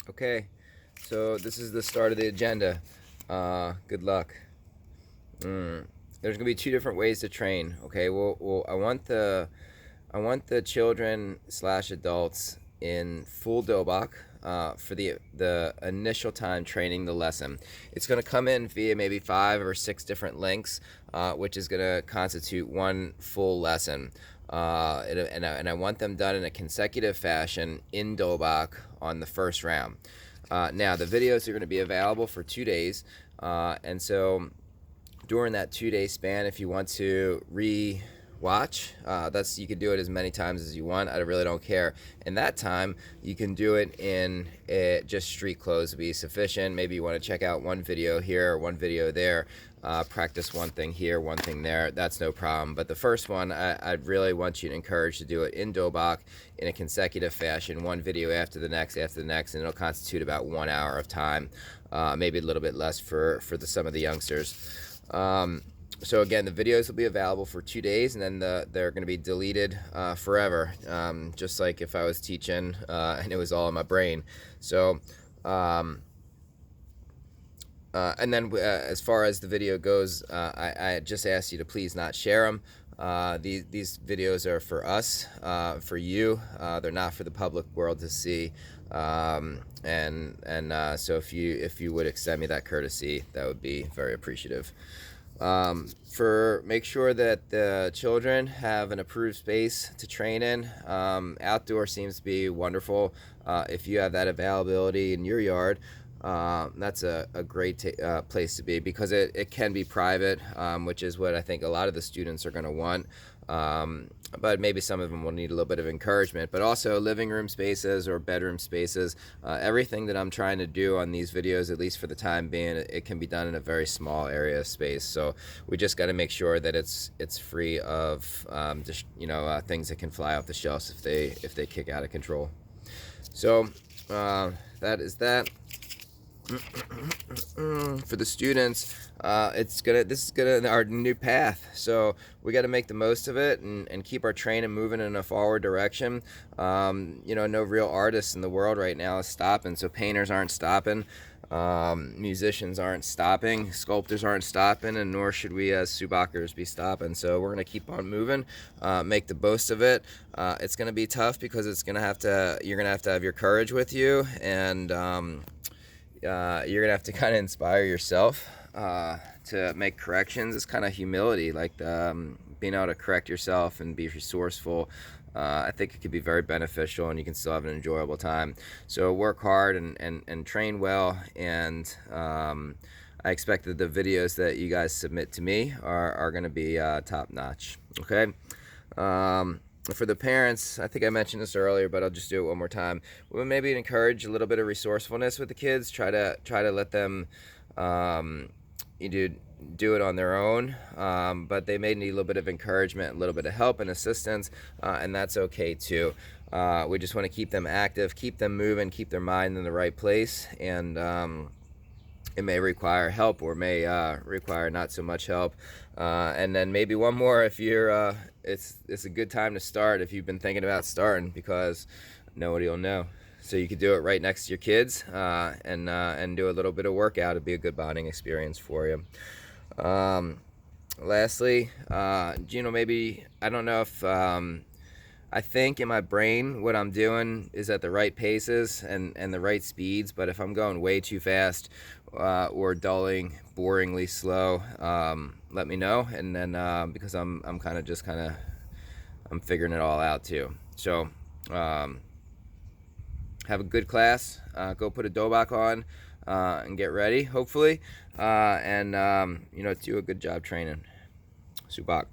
Okay, so this is the start of the agenda. Good luck. There's gonna be two different ways to train. Okay, well, I want the children slash adults in full dobok for the initial time training the lesson. It's gonna come in via maybe 5 or 6 different links, which is gonna constitute one full lesson. And I want them done in a consecutive fashion in dobok on the first round. Now the videos are going to be available for 2 days, and so during that 2 day span, if you want to watch, you can do it as many times as you want. I really don't care. In that time, you can do it in just street clothes would be sufficient. Maybe you want to check out one video here, one video there, practice one thing here, one thing there. That's no problem. But the first one, I really want you to encourage to do it in dobok in a consecutive fashion, one video after the next, and it'll constitute about 1 hour of time, maybe a little bit less for some of the youngsters. So again, the videos will be available for 2 days, and then they're going to be deleted forever, just like if I was teaching and it was all in my brain. So, and then as far as the video goes, I just asked you to please not share them. These videos are for us, for you. They're not for the public world to see. So if you would extend me that courtesy, that would be very appreciative. Make sure that the children have an approved space to train in. Outdoor seems to be wonderful. If you have that availability in your yard, that's a great place to be, because it can be private, which is what I think a lot of the students are going to want. But maybe some of them will need a little bit of encouragement, but also living room spaces or bedroom spaces. Everything that I'm trying to do on these videos, at least for the time being, it can be done in a very small area of space. So we just got to make sure that it's free of things that can fly off the shelves if they kick out of control. So that is that. For the students, this is our new path, so we got to make the most of it and keep our training moving in a forward direction. No real artists in the world right now is stopping, so painters aren't stopping, musicians aren't stopping, sculptors aren't stopping, and nor should we as Subakers be stopping. So we're going to keep on moving, make the most of it. It's going to be tough because you're going to have your courage with you, and you're gonna have to kind of inspire yourself to make corrections. It's kind of humility, like being able to correct yourself and be resourceful. I think it could be very beneficial, and you can still have an enjoyable time. So work hard and train well, and I expect that the videos that you guys submit to me are going to be top notch. Okay. For the parents, I think I mentioned this earlier, but I'll just do it one more time. We'll maybe encourage a little bit of resourcefulness with the kids. Try to let them do it on their own, but they may need a little bit of encouragement, a little bit of help and assistance, and that's okay too. We just want to keep them active, keep them moving, keep their mind in the right place, and it may require help or may require not so much help. And then maybe one more, if you're it's a good time to start if you've been thinking about starting, because nobody will know. So you could do it right next to your kids, and do a little bit of workout. It'd be a good bonding experience for you. Lastly, maybe, I don't know if I think in my brain what I'm doing is at the right paces and the right speeds, but if I'm going way too fast or dulling, boringly slow, let me know, and then because I'm figuring it all out too. So have a good class. Go put a dobok on and get ready, hopefully, and do a good job training. Subak.